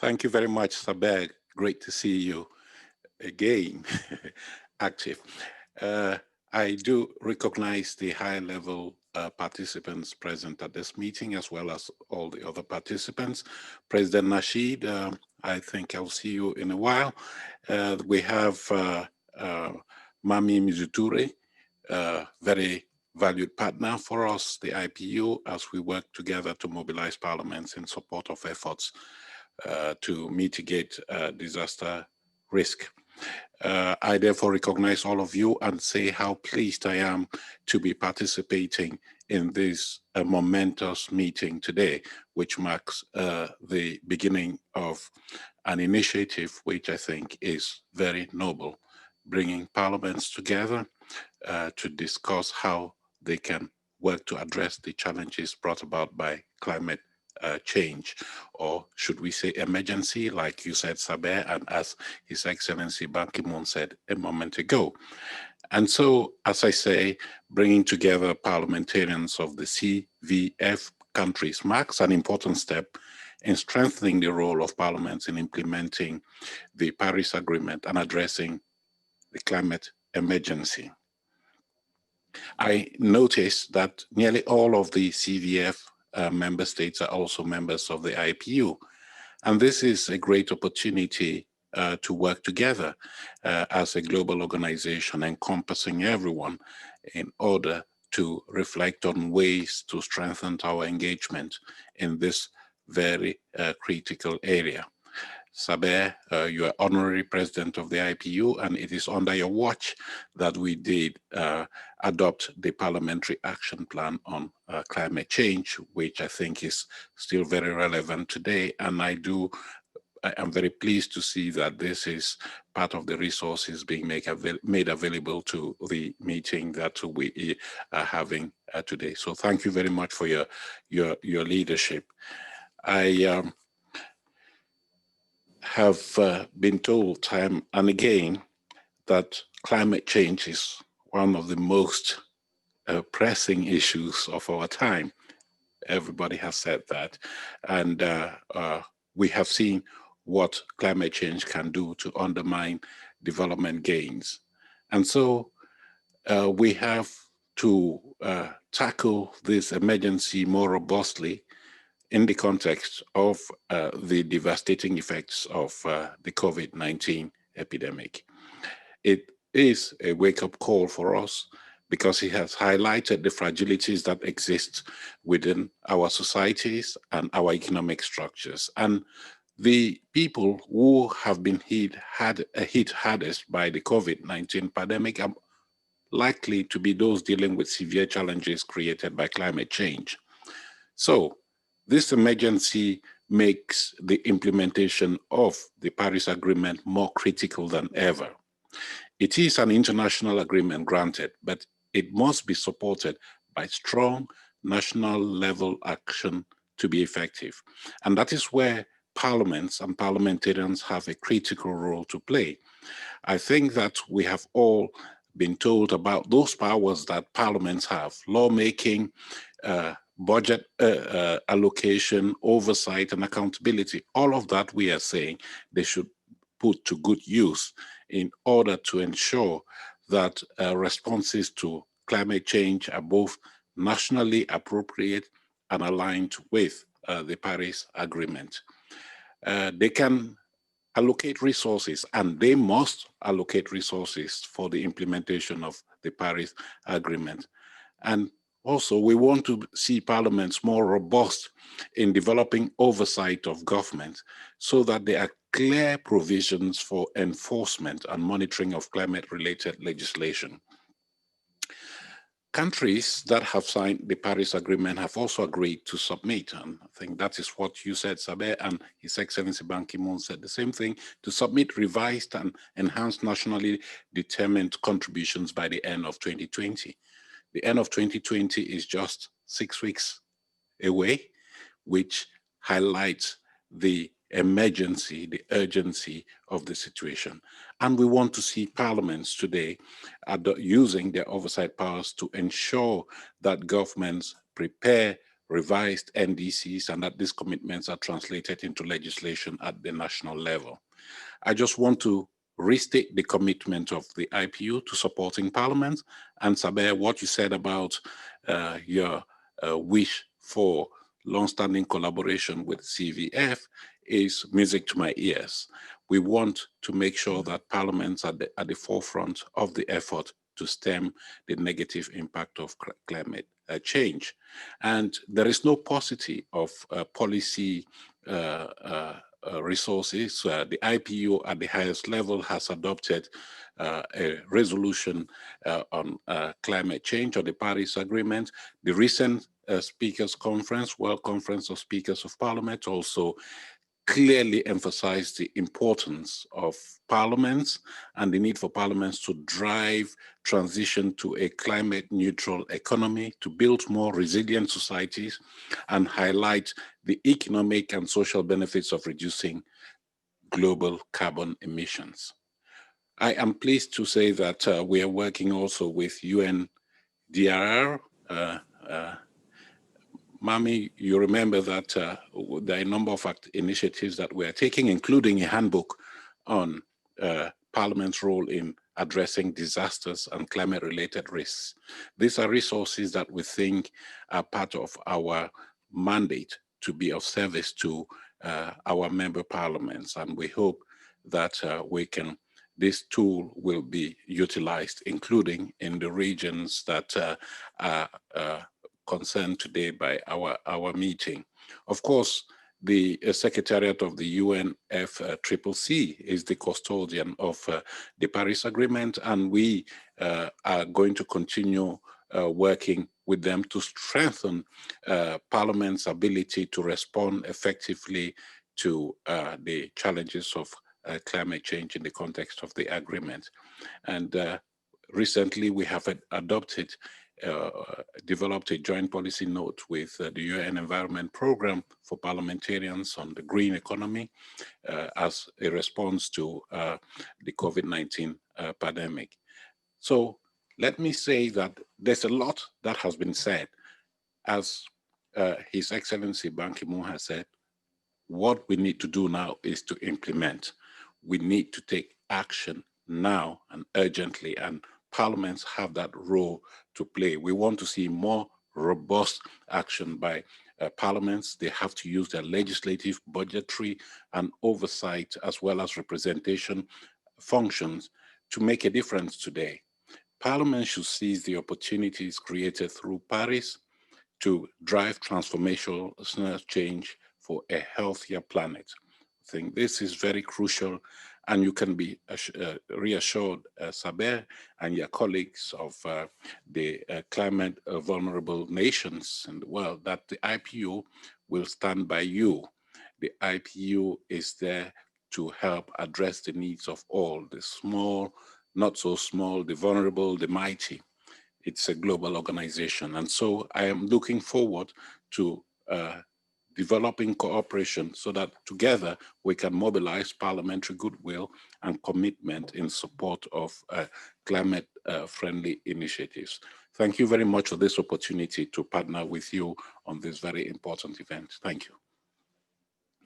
Thank you very much, Sabeg. Great to see you again, active. Uh, I do recognize the high-level participants present at this meeting, as well as all the other participants. President Nasheed, I think I'll see you in a while. We have Mami Mizuture, very valued partner for us, the IPU, as we work together to mobilize parliaments in support of efforts to mitigate disaster risk. I therefore recognize all of you and say how pleased I am to be participating in this momentous meeting today, which marks the beginning of an initiative which I think is very noble, bringing parliaments together to discuss how they can work to address the challenges brought about by climate change, or should we say emergency, like you said, Saber, and as His Excellency Ban Ki-moon said a moment ago. And so, as I say, bringing together parliamentarians of the CVF countries marks an important step in strengthening the role of parliaments in implementing the Paris Agreement and addressing the climate emergency. I noticed that nearly all of the CVF member states are also members of the IPU. And this is a great opportunity to work together as a global organization encompassing everyone in order to reflect on ways to strengthen our engagement in this very critical area. Saber, you are honorary president of the IPU, and it is under your watch that we did adopt the Parliamentary Action Plan on Climate Change, which I think is still very relevant today. And I am very pleased to see that this is part of the resources being made available to the meeting that we are having today. So thank you very much for your leadership. I have been told time and again that climate change is one of the most pressing issues of our time. Everybody has said that. And we have seen what climate change can do to undermine development gains. And so we have to tackle this emergency more robustly in the context of the devastating effects of the COVID-19 epidemic. It is a wake-up call for us because it has highlighted the fragilities that exist within our societies and our economic structures. And the people who have been hit hardest by the COVID-19 pandemic are likely to be those dealing with severe challenges created by climate change. So, this emergency makes the implementation of the Paris Agreement more critical than ever. It is an international agreement, granted, but it must be supported by strong national level action to be effective. And that is where parliaments and parliamentarians have a critical role to play. I think that we have all been told about those powers that parliaments have: lawmaking, budget allocation, oversight, and accountability. All of that, we are saying they should put to good use in order to ensure that responses to climate change are both nationally appropriate and aligned with the Paris Agreement. They can allocate resources, and they must allocate resources for the implementation of the Paris Agreement. And also, we want to see parliaments more robust in developing oversight of government so that there are clear provisions for enforcement and monitoring of climate-related legislation. Countries that have signed the Paris Agreement have also agreed to submit, and I think that is what you said, Saber, and His Excellency Ban Ki-moon said the same thing, to submit revised and enhanced nationally determined contributions by the end of 2020. The end of 2020 is just 6 weeks away, which highlights the emergency, the urgency of the situation. And we want to see parliaments today using their oversight powers to ensure that governments prepare revised NDCs and that these commitments are translated into legislation at the national level. I just want to restate the commitment of the IPU to supporting Parliament. And Saber, what you said about your wish for long-standing collaboration with CVF is music to my ears. We want to make sure that Parliament's at the forefront of the effort to stem the negative impact of climate change. And there is no paucity of policy resources. The IPU at the highest level has adopted a resolution on climate change or the Paris Agreement. The recent Speakers Conference, World Conference of Speakers of Parliament, also clearly emphasized the importance of parliaments and the need for parliaments to drive transition to a climate neutral economy, to build more resilient societies, and highlight the economic and social benefits of reducing global carbon emissions. I am pleased to say that we are working also with UNDRR. Mami, you remember that there are a number of initiatives that we are taking, including a handbook on Parliament's role in addressing disasters and climate-related risks. These are resources that we think are part of our mandate to be of service to our member parliaments, and we hope that this tool will be utilized, including in the regions that are concerned today by our meeting. Of course, the Secretariat of the UNFCCC is the custodian of the Paris Agreement, and we are going to continue working with them to strengthen Parliament's ability to respond effectively to the challenges of climate change in the context of the agreement. And recently we have developed a joint policy note with the UN Environment Programme for Parliamentarians on the green economy as a response to the COVID-19 pandemic. So let me say that there's a lot that has been said. As His Excellency Ban Ki-moon has said, what we need to do now is to implement. We need to take action now and urgently, and parliaments have that role to play. We want to see more robust action by parliaments. They have to use their legislative, budgetary, and oversight, as well as representation functions to make a difference today. Parliament should seize the opportunities created through Paris to drive transformational change for a healthier planet. I think this is very crucial, and you can be reassured, Saber and your colleagues of the climate vulnerable nations in the world, that the IPU will stand by you. The IPU is there to help address the needs of all, the small, not so small, the vulnerable, the mighty. It's a global organization. And so I am looking forward to developing cooperation so that together we can mobilize parliamentary goodwill and commitment in support of climate-friendly initiatives. Thank you very much for this opportunity to partner with you on this very important event. Thank you.